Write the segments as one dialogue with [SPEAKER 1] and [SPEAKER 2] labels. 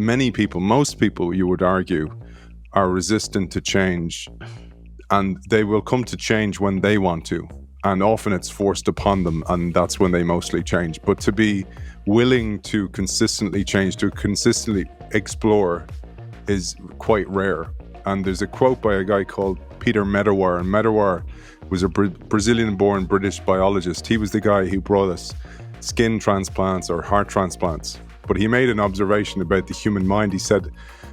[SPEAKER 1] many people, most people, you would argue, are resistant to change, and they will come to change when they want to. And often it's forced upon them, and that's when they mostly change. But to be willing to consistently change, to consistently explore, is quite rare. And there's a quote by a guy called Peter Medawar, and Medawar was a Brazilian-born British biologist. He was the guy who brought us skin transplants or heart transplants. But he made an observation about the human mind. He said,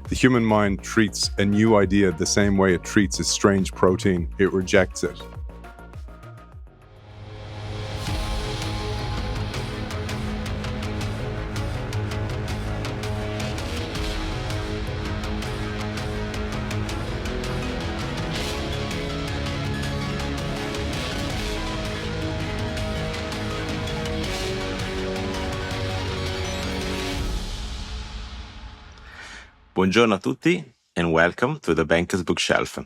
[SPEAKER 1] the human mind treats a new idea the same way it treats a strange protein. It rejects it.
[SPEAKER 2] Buongiorno a tutti and welcome to the Banker's Bookshelf.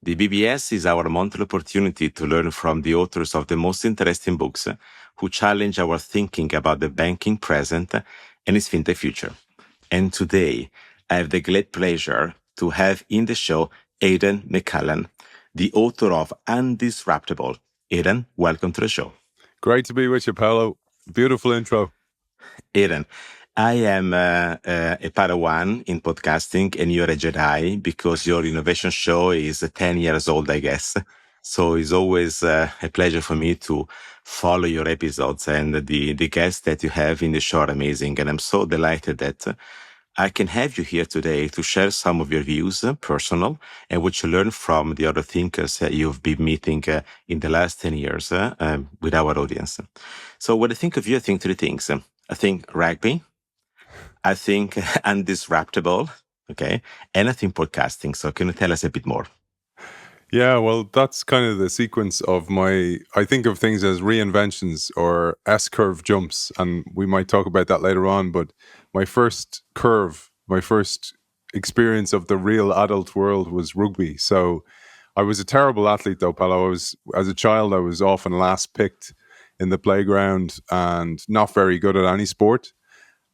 [SPEAKER 2] The BBS is our monthly opportunity to learn from the authors of the most interesting books who challenge our thinking about the banking present and its fintech future. And today, I have the great pleasure to have in the show Aidan McCullen, the author of Undisruptable. Aiden, welcome to the show.
[SPEAKER 1] Great to be with you, Paolo. Beautiful intro.
[SPEAKER 2] Aiden, I am a Padawan in podcasting and you're a Jedi because your innovation show is 10 years old, I guess. So it's always a pleasure for me to follow your episodes, and the guests that you have in the show are amazing. And I'm so delighted that I can have you here today to share some of your views, personal, and what you learned from the other thinkers you've been meeting in the last 10 years with our audience. So when I think of you, I think three things. I think rugby, I think Undisruptable, okay, and I think podcasting. So can you tell us a bit more?
[SPEAKER 1] Yeah, well, that's kind of the sequence of I think of things as reinventions or S-curve jumps, and we might talk about that later on, but my first experience of the real adult world was rugby. So I was a terrible athlete though, Paolo. As a child, I was often last picked in the playground and not very good at any sport.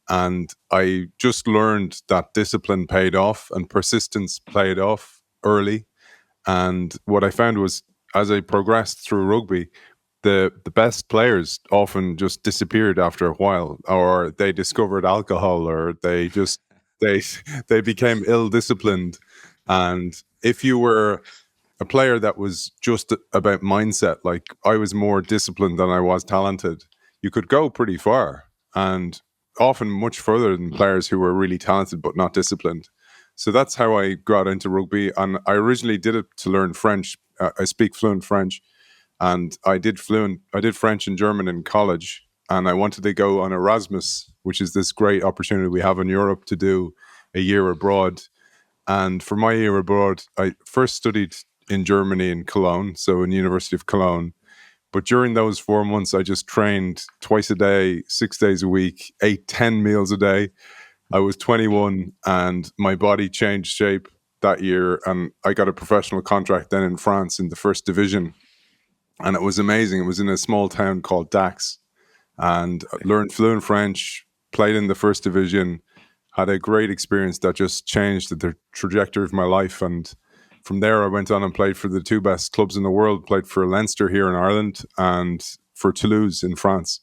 [SPEAKER 1] And I just learned that discipline paid off and persistence paid off early. And what I found was, as I progressed through rugby, the best players often just disappeared after a while, or they discovered alcohol, or they became ill-disciplined. And if you were a player that was just about mindset, like I was more disciplined than I was talented, you could go pretty far, and often much further than players who were really talented but not disciplined. So that's how I got into rugby. And I originally did it to learn French. I speak fluent French, and I did French and German in college. And I wanted to go on Erasmus, which is this great opportunity we have in Europe to do a year abroad. And for my year abroad, I first studied in Germany in Cologne, so in the University of Cologne. But during those 4 months, I just trained twice a day, 6 days a week, ate 10 meals a day. I was 21 and my body changed shape that year. And I got a professional contract then in France in the first division. And it was amazing. It was in a small town called Dax. And learned fluent French, played in the first division, had a great experience that just changed the trajectory of my life. And from there, I went on and played for the two best clubs in the world, played for Leinster here in Ireland and for Toulouse in France.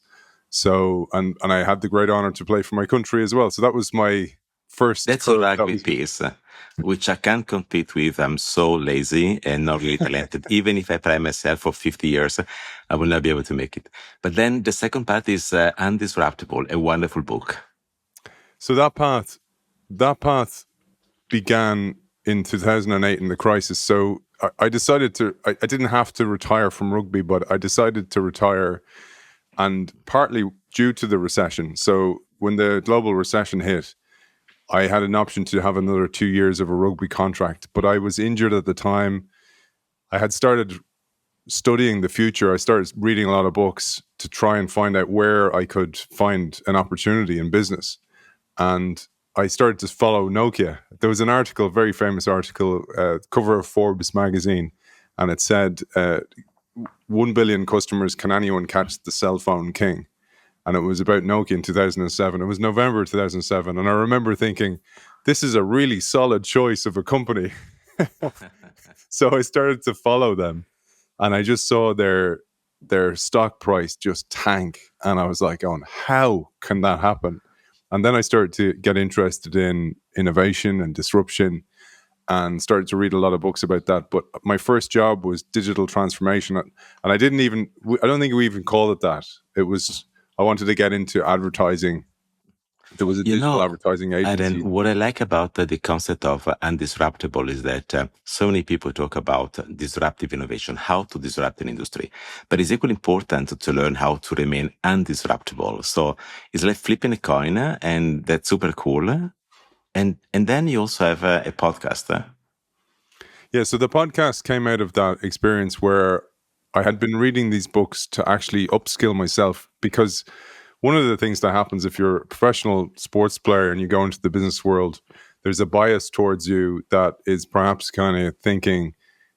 [SPEAKER 1] So, and I had the great honor to play for my country as well. So that was my first.
[SPEAKER 2] That's a rugby piece, which I can't compete with. I'm so lazy and not really talented. Even if I play myself for 50 years, I will not be able to make it. But then the second part is Undisruptable, a wonderful book.
[SPEAKER 1] So that path began in 2008 in the crisis. So I decided I didn't have to retire from rugby, but I decided to retire, and partly due to the recession. So when the global recession hit, I had an option to have another 2 years of a rugby contract, but I was injured at the time. I had started studying the future. I started reading a lot of books to try and find out where I could find an opportunity in business. And I started to follow Nokia. There was an article, a very famous article, cover of Forbes magazine, and it said, 1 billion customers, can anyone catch the cell phone king? and it was about Nokia in 2007. It was November 2007, and I remember thinking, this is a really solid choice of a company. So I started to follow them, and I just saw their stock price just tank, and I was like, "Oh, how can that happen?" And then I started to get interested in innovation and disruption, and started to read a lot of books about that. But my first job was digital transformation, and I didn't even, I don't think we even called it that. It was, I wanted to get into advertising. There was a
[SPEAKER 2] You
[SPEAKER 1] digital
[SPEAKER 2] know,
[SPEAKER 1] advertising
[SPEAKER 2] and then
[SPEAKER 1] agency.
[SPEAKER 2] what I like about the concept of undisruptable is that so many people talk about disruptive innovation, how to disrupt an industry, but it's equally important to learn how to remain undisruptable. So it's like flipping a coin, and that's super cool. And then you also have a podcast.
[SPEAKER 1] Yeah, so the podcast came out of that experience where I had been reading these books to actually upskill myself, because one of the things that happens if you're a professional sports player and you go into the business world, there's a bias towards you that is perhaps kind of thinking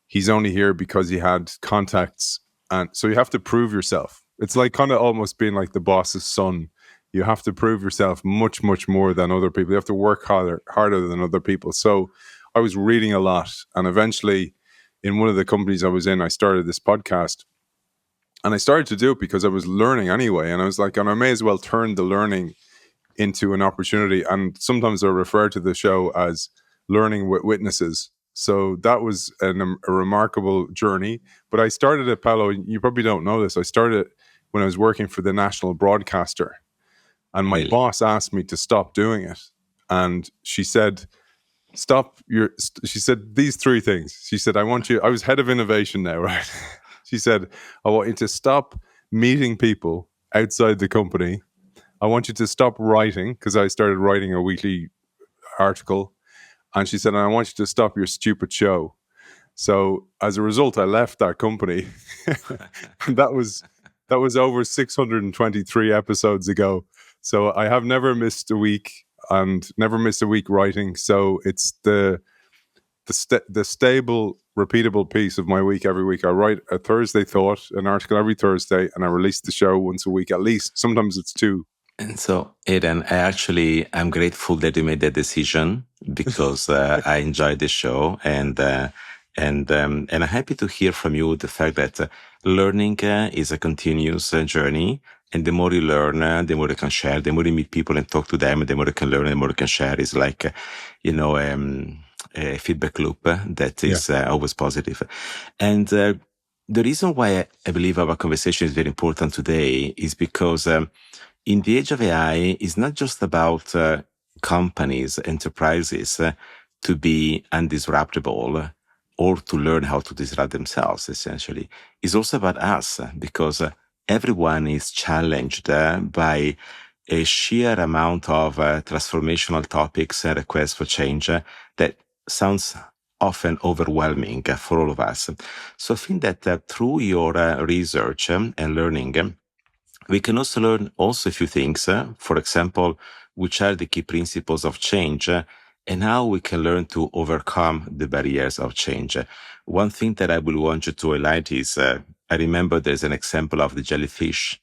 [SPEAKER 1] he's only here because he had contacts. And so you have to prove yourself. It's like kind of almost being like the boss's son. You have to prove yourself much, much more than other people. You have to work harder than other people. So I was reading a lot. And eventually, in one of the companies I was in, I started this podcast. And I started to do it because I was learning anyway. And I was like, and I may as well turn the learning into an opportunity. And sometimes I refer to the show as learning with witnesses. So that was a remarkable journey. But I started at Paolo, you probably don't know this. I started when I was working for the national broadcaster. And my
[SPEAKER 2] Really?
[SPEAKER 1] boss asked me to stop doing it. And she said, she said these three things. She said, I was head of innovation now, right? She said, I want you to stop meeting people outside the company. I want you to stop writing, because I started writing a weekly article. And she said, and I want you to stop your stupid show. So as a result, I left that company. And that was over 623 episodes ago. So I have never missed a week, and never missed a week writing. So it's the stable, repeatable piece of my week every week. I write a Thursday thought, an article every Thursday, and I release the show once a week at least. Sometimes it's two.
[SPEAKER 2] And so, Aiden, I'm grateful that you made that decision, because I enjoyed the show, and I'm happy to hear from you the fact that learning is a continuous journey, and the more you learn, the more you can share. The more you meet people and talk to them, the more you can learn, and the more you can share. It's like, a feedback loop that
[SPEAKER 1] Yeah.
[SPEAKER 2] is always positive. And the reason why I believe our conversation is very important today is because in the age of AI, it's not just about companies, enterprises to be undisruptable or to learn how to disrupt themselves, essentially. It's also about us, because everyone is challenged by a sheer amount of transformational topics and requests for change that sounds often overwhelming for all of us. So I think that through your research and learning, we can also learn also a few things. For example, which are the key principles of change, and how we can learn to overcome the barriers of change. One thing that I will want you to highlight is, I remember there's an example of the jellyfish.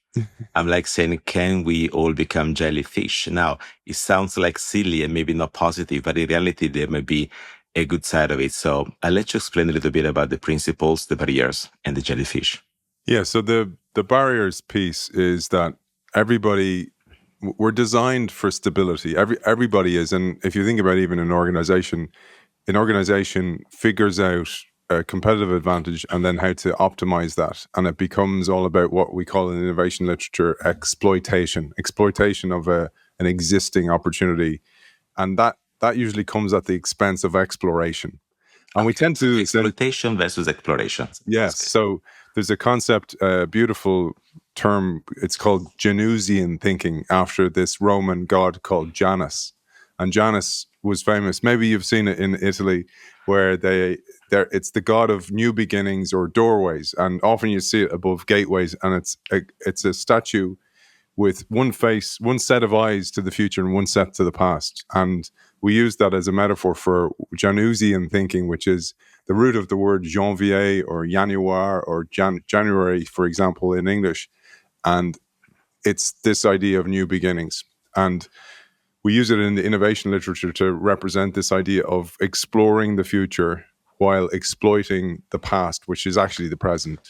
[SPEAKER 2] I'm like saying, can we all become jellyfish? Now, it sounds like silly and maybe not positive, but in reality, there may be a good side of it. So I'll let you explain a little bit about the principles, the barriers, and the jellyfish.
[SPEAKER 1] Yeah, so the barriers piece is that we're designed for stability. Everybody is, and if you think about even an organization figures out a competitive advantage and then how to optimize that, and it becomes all about what we call in innovation literature exploitation of an existing opportunity, and that usually comes at the expense of exploration. And we
[SPEAKER 2] Okay,
[SPEAKER 1] tend
[SPEAKER 2] so
[SPEAKER 1] to say,
[SPEAKER 2] exploitation versus exploration.
[SPEAKER 1] yes.
[SPEAKER 2] That's good.
[SPEAKER 1] So there's a concept, a beautiful term. It's called Janusian thinking, after this Roman god called Janus. And Janus was famous. Maybe you've seen it in Italy, where it's the god of new beginnings or doorways, and often you see it above gateways. And it's a statue with one set of eyes to the future and one set to the past. And we use that as a metaphor for Janusian thinking, which is the root of the word janvier or Januar or January, for example, in English. And it's this idea of new beginnings. And we use it in the innovation literature to represent this idea of exploring the future while exploiting the past, which is actually the present.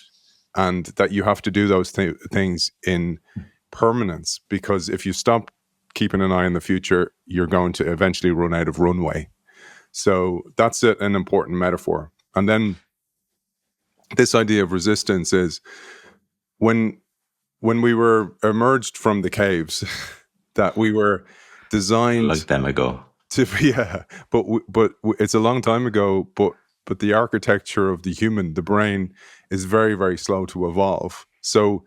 [SPEAKER 1] And that you have to do those things in permanence, because if you stop keeping an eye on the future, you're going to eventually run out of runway. So that's an important metaphor. And then this idea of resistance is when we were emerged from the caves, that we were designed
[SPEAKER 2] long time ago.
[SPEAKER 1] yeah, but it's a long time ago. But the architecture of the human, the brain, is very, very slow to evolve. So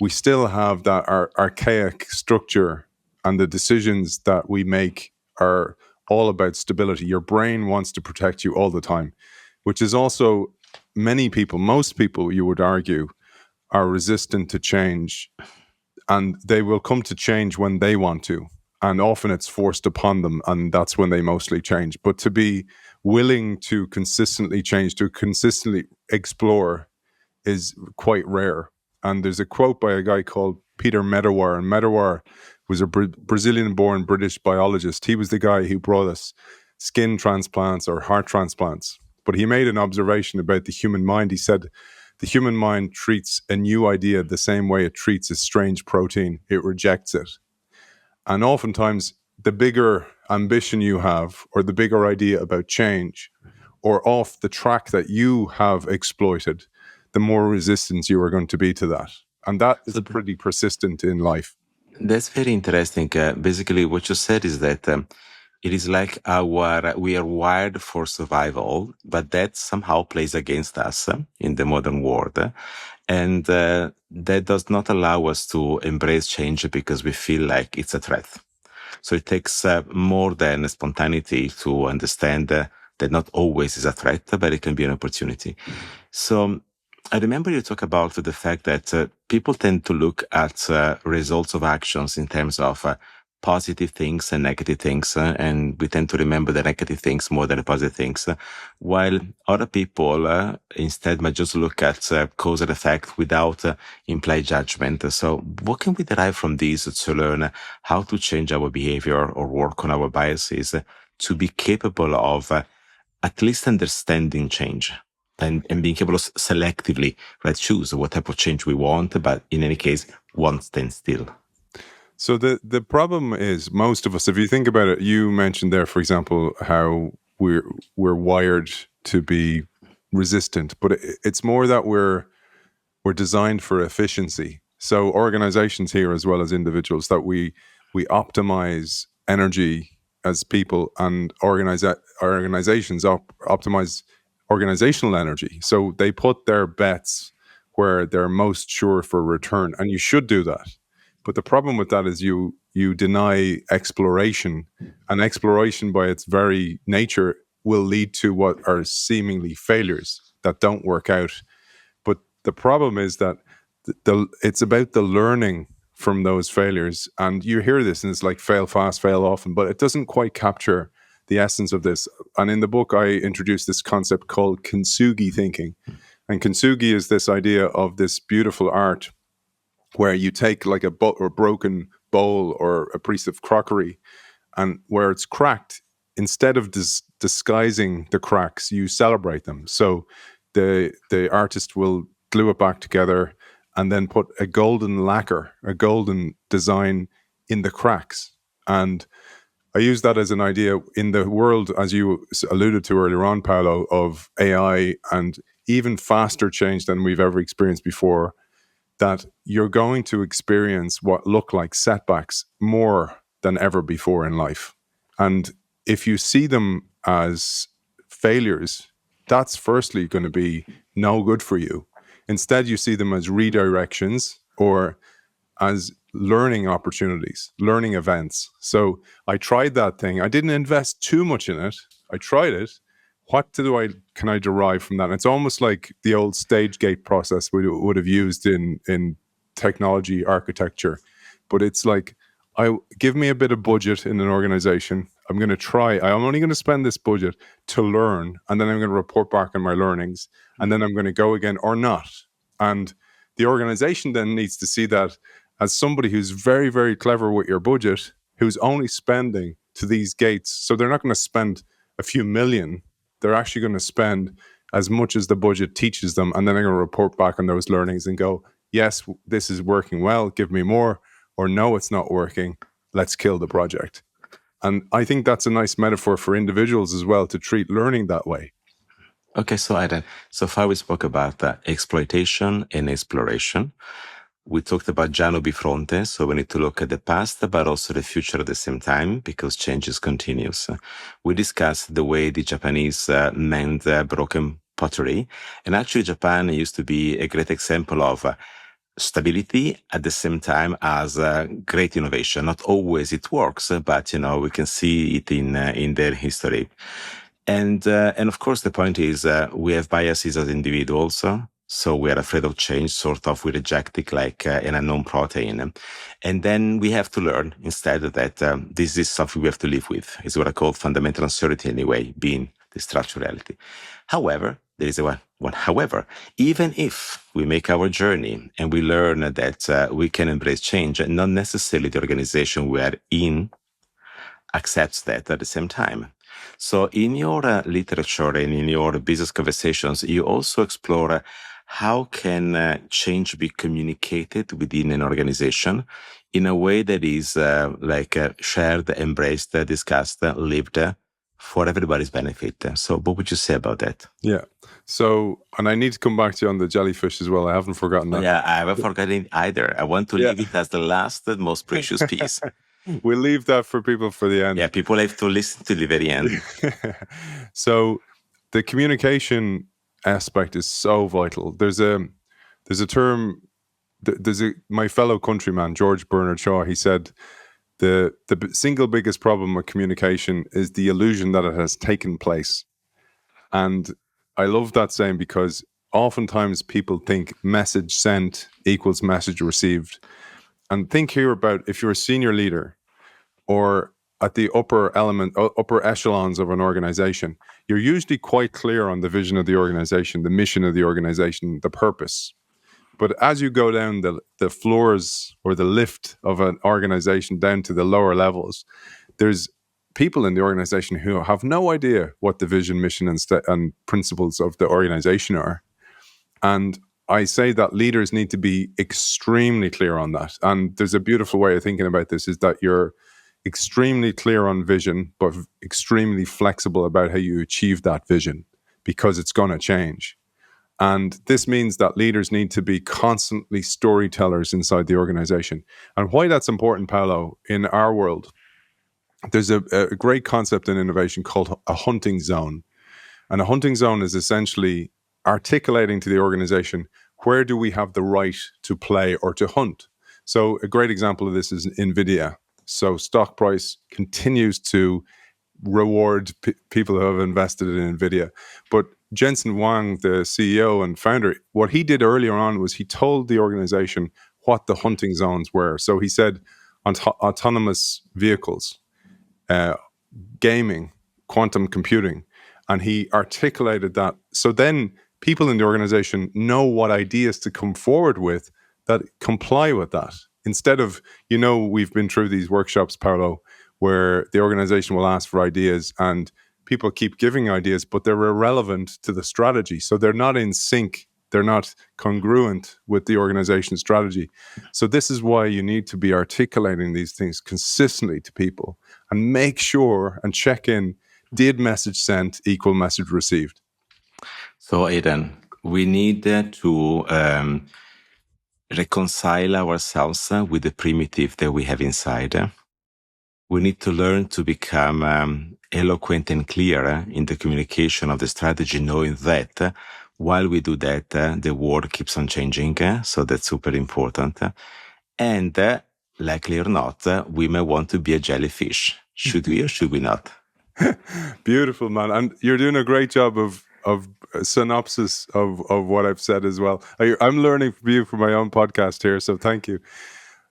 [SPEAKER 1] we still have that archaic structure, and the decisions that we make are all about stability. Your brain wants to protect you all the time, which is also most people, you would argue, are resistant to change, and they will come to change when they want to. And often it's forced upon them, and that's when they mostly change. But to be willing to consistently change, to consistently explore, is quite rare. And there's a quote by a guy called Peter Medawar, and Medawar was a Brazilian-born British biologist. He was the guy who brought us skin transplants or heart transplants. But he made an observation about the human mind. He said, the human mind treats a new idea the same way it treats a strange protein. It rejects it. And oftentimes, the bigger ambition you have, or the bigger idea about change, or off the track that you have exploited, the more resistance you are going to be to that. And that is pretty persistent in life.
[SPEAKER 2] That's very interesting. Basically, what you said is that it is like we are wired for survival, but that somehow plays against us in the modern world. And that does not allow us to embrace change because we feel like it's a threat. So it takes more than spontaneity to understand that not always is a threat, but it can be an opportunity. So I remember you talk about the fact that people tend to look at results of actions in terms of positive things and negative things, and we tend to remember the negative things more than the positive things, while other people instead might just look at cause and effect without implied judgment. So what can we derive from this to learn how to change our behavior or work on our biases to be capable of at least understanding change? And being able to selectively choose what type of change we want, but in any case, won't stand still.
[SPEAKER 1] So the problem is, most of us, if you think about it, you mentioned there, for example, how we're wired to be resistant, but it's more that we're designed for efficiency. So organizations here, as well as individuals, that we optimize energy as people, and organizations optimize organizational energy. So they put their bets where they're most sure for return, and you should do that. But the problem with that is you deny exploration, and exploration by its very nature will lead to what are seemingly failures that don't work out. But the problem is that it's about the learning from those failures. And you hear this, and it's like fail fast, fail often, but it doesn't quite capture the essence of this. And in the book, I introduced this concept called kintsugi thinking. And kintsugi is this idea of this beautiful art where you take like a broken bowl or a piece of crockery, and where it's cracked, instead of disguising the cracks, you celebrate them. So the artist will glue it back together and then put a golden lacquer, a golden design in the cracks. And I use that as an idea in the world, as you alluded to earlier on, Paolo, of AI and even faster change than we've ever experienced before, that you're going to experience what look like setbacks more than ever before in life. And if you see them as failures, that's firstly going to be no good for you. Instead, you see them as redirections or as learning opportunities, learning events. So I tried that thing. I didn't invest too much in it. I tried it. What can I derive from that? And it's almost like the old stage gate process we would have used in technology architecture. But it's like, give me a bit of budget in an organization. I'm going to try. I'm only going to spend this budget to learn, and then I'm going to report back on my learnings, and then I'm going to go again or not. And the organization then needs to see that as somebody who's very, very clever with your budget, who's only spending to these gates. So they're not going to spend a few million. They're actually going to spend as much as the budget teaches them. And then they're going to report back on those learnings and go, yes, this is working well, give me more. Or no, it's not working. Let's kill the project. And I think that's a nice metaphor for individuals as well, to treat learning that way.
[SPEAKER 2] Okay, so Aiden, so far we spoke about exploitation and exploration. We talked about Giano Bifronte, so we need to look at the past, but also the future at the same time, because change is continuous. We discussed the way the Japanese mend broken pottery, and actually Japan used to be a great example of stability at the same time as great innovation. Not always it works, but we can see it in their history. And of course, the point is we have biases as individuals. So we are afraid of change, sort of we reject it like an unknown protein. And then we have to learn instead that this is something we have to live with. It's what I call fundamental uncertainty anyway, being the structural reality. However, there is a one. However, even if we make our journey and we learn that we can embrace change, not necessarily the organization we are in accepts that at the same time. So in your literature and in your business conversations, you also explore how can change be communicated within an organization in a way that is shared, embraced, discussed, lived for everybody's benefit. So what would you say about that?
[SPEAKER 1] Yeah. So, and I need to come back to you on the jellyfish as well. I haven't forgotten that.
[SPEAKER 2] Yeah, I haven't forgotten either. I want to leave it as the last, most precious piece.
[SPEAKER 1] We'll leave that for people for the end.
[SPEAKER 2] Yeah, people have to listen to the very end.
[SPEAKER 1] So the communication aspect is so vital. There's a term, my fellow countryman, George Bernard Shaw, he said, the single biggest problem with communication is the illusion that it has taken place. And I love that saying because oftentimes people think message sent equals message received. And think here about if you're a senior leader or at the upper echelons of an organization, you're usually quite clear on the vision of the organization, the mission of the organization, the purpose. But as you go down the floors or the lift of an organization down to the lower levels, there's people in the organization who have no idea what the vision, mission, and principles of the organization are. And I say that leaders need to be extremely clear on that. And there's a beautiful way of thinking about this, is that you're extremely clear on vision, but extremely flexible about how you achieve that vision, because it's going to change. And this means that leaders need to be constantly storytellers inside the organization. And why that's important, Paolo, in our world, there's a great concept in innovation called a hunting zone. And a hunting zone is essentially articulating to the organization, where do we have the right to play or to hunt? So a great example of this is NVIDIA. So stock price continues to reward people who have invested in NVIDIA. But Jensen Huang, the CEO and founder, what he did earlier on was he told the organization what the hunting zones were. So he said autonomous vehicles, gaming, quantum computing, and he articulated that. So then people in the organization know what ideas to come forward with that comply with that. Instead of, we've been through these workshops, Paolo, where the organization will ask for ideas and people keep giving ideas, but they're irrelevant to the strategy. So they're not in sync. They're not congruent with the organization's strategy. So this is why you need to be articulating these things consistently to people and make sure and check in, did message sent equal message received?
[SPEAKER 2] So Aiden, we need to reconcile ourselves with the primitive that we have inside. We need to learn to become eloquent and clear in the communication of the strategy, knowing that while we do that, the world keeps on changing. So that's super important. And likely or not, we may want to be a jellyfish. Should we or should we not?
[SPEAKER 1] Beautiful, man. And you're doing a great job of a synopsis of what I've said as well. I'm learning from you for my own podcast here, so thank you.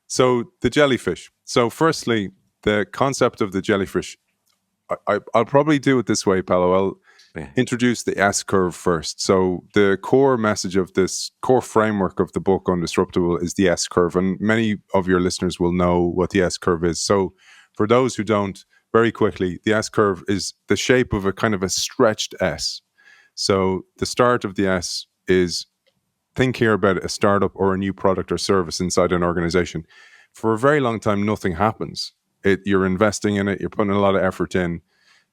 [SPEAKER 1] So the jellyfish. So firstly, the concept of the jellyfish, I'll probably do it this way, Paolo. introduce the S curve first. So the core message of this core framework of the book Undisruptable is the S curve, and many of your listeners will know what the S curve is. So for those who don't, very quickly, the S curve is the shape of a kind of a stretched S. So the start of the S is, think here about a startup or a new product or service inside an organization. For a very long time, nothing happens. You're investing in it, you're putting a lot of effort in.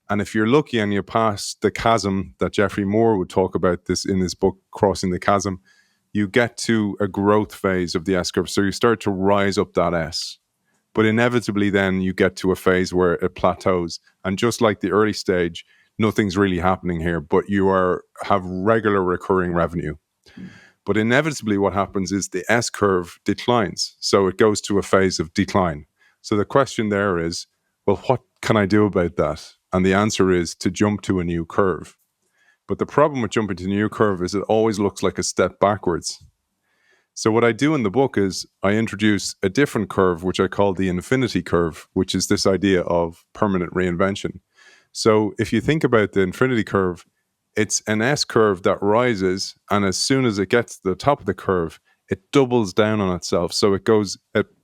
[SPEAKER 1] And if you're lucky and you pass the chasm that Jeffrey Moore would talk about this in his book, Crossing the Chasm, you get to a growth phase of the S curve. So you start to rise up that S. But inevitably then you get to a phase where it plateaus. And just like the early stage, nothing's really happening here, but you have regular recurring revenue. But inevitably what happens is the S curve declines. So it goes to a phase of decline. So the question there is, well, what can I do about that? And the answer is to jump to a new curve. But the problem with jumping to a new curve is it always looks like a step backwards. So what I do in the book is I introduce a different curve, which I call the infinity curve, which is this idea of permanent reinvention. So if you think about the infinity curve, it's an S curve that rises, and as soon as it gets to the top of the curve, it doubles down on itself. So it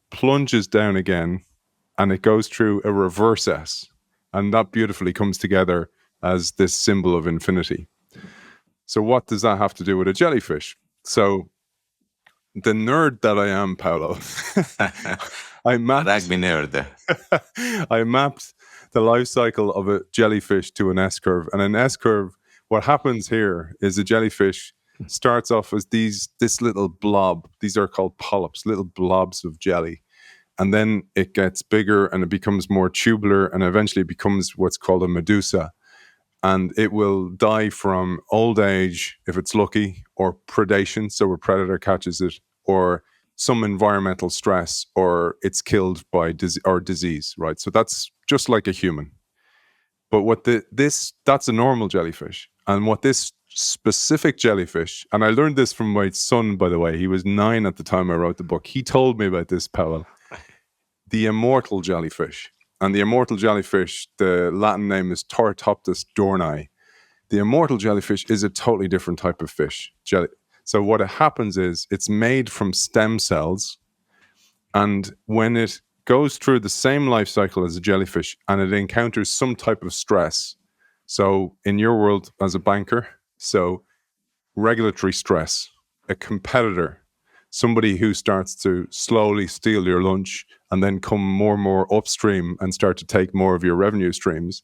[SPEAKER 1] plunges down again, and it goes through a reverse S. And that beautifully comes together as this symbol of infinity. So what does that have to do with a jellyfish? So the nerd that I am, Paolo, I mapped the life cycle of a jellyfish to an S curve. And an S curve, what happens here is a jellyfish starts off as this little blob. These are called polyps, little blobs of jelly. And then it gets bigger and it becomes more tubular and eventually becomes what's called a medusa. And it will die from old age, if it's lucky, or predation, so a predator catches it, or some environmental stress, or it's killed by disease, right? So that's just like a human. But that's a normal jellyfish. And what this specific jellyfish, and I learned this from my son, by the way, he was 9 at the time I wrote the book. He told me about this, Paolo. The immortal jellyfish. And the immortal jellyfish, the Latin name is Tortoptus dorni. The immortal jellyfish is a totally different type of fish. So what happens is it's made from stem cells. And when it goes through the same life cycle as a jellyfish and it encounters some type of stress, so in your world as a banker, so regulatory stress, a competitor, somebody who starts to slowly steal your lunch and then come more and more upstream and start to take more of your revenue streams.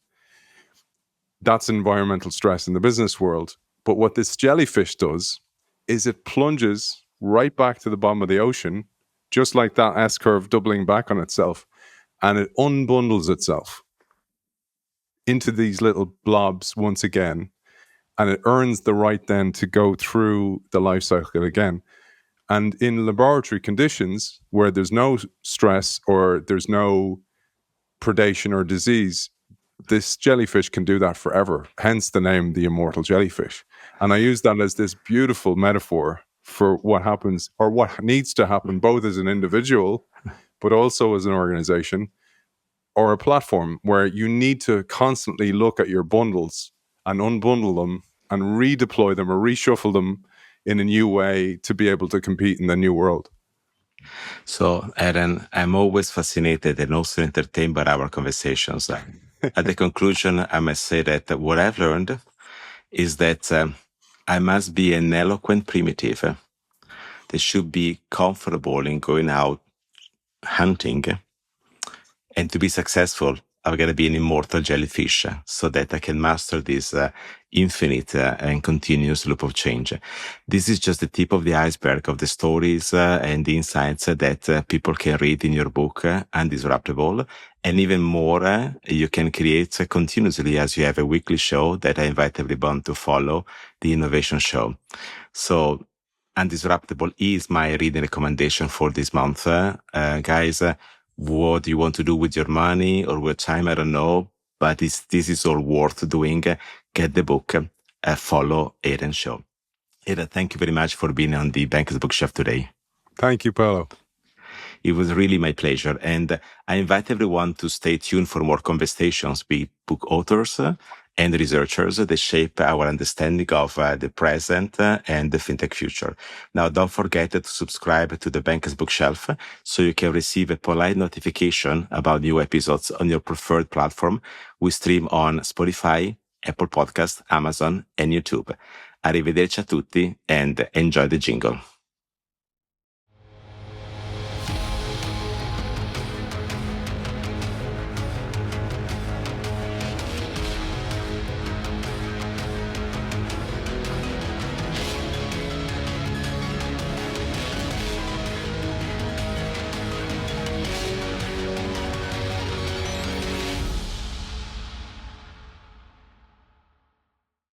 [SPEAKER 1] That's environmental stress in the business world. But what this jellyfish does is it plunges right back to the bottom of the ocean, just like that S curve doubling back on itself, and it unbundles itself into these little blobs once again, and it earns the right then to go through the life cycle again. And in laboratory conditions where there's no stress or there's no predation or disease, this jellyfish can do that forever, hence the name the immortal jellyfish. And I use that as this beautiful metaphor for what happens or what needs to happen both as an individual, but also as an organization or a platform where you need to constantly look at your bundles and unbundle them and redeploy them or reshuffle them in a new way to be able to compete in the new world.
[SPEAKER 2] So, Aiden, I'm always fascinated and also entertained by our conversations. At the conclusion, I must say that what I've learned is that I must be an eloquent primitive that should be comfortable in going out hunting. And to be successful, I've got to be an immortal jellyfish so that I can master this infinite and continuous loop of change. This is just the tip of the iceberg of the stories and the insights that people can read in your book, Undisruptable. And even more, you can create continuously as you have a weekly show that I invite everyone to follow, the Innovation Show. So Undisruptable is my reading recommendation for this month. Guys, what do you want to do with your money or with time? I don't know, but this is all worth doing. Get the book, follow Aiden's show. Aiden, thank you very much for being on the Bankers Bookshelf today.
[SPEAKER 1] Thank you, Paolo.
[SPEAKER 2] It was really my pleasure. And I invite everyone to stay tuned for more conversations with book authors and researchers that shape our understanding of the present and the fintech future. Now, don't forget to subscribe to the Banker's Bookshelf so you can receive a polite notification about new episodes on your preferred platform. We stream on Spotify, Apple Podcast, Amazon, and YouTube. Arrivederci a tutti and enjoy the jingle.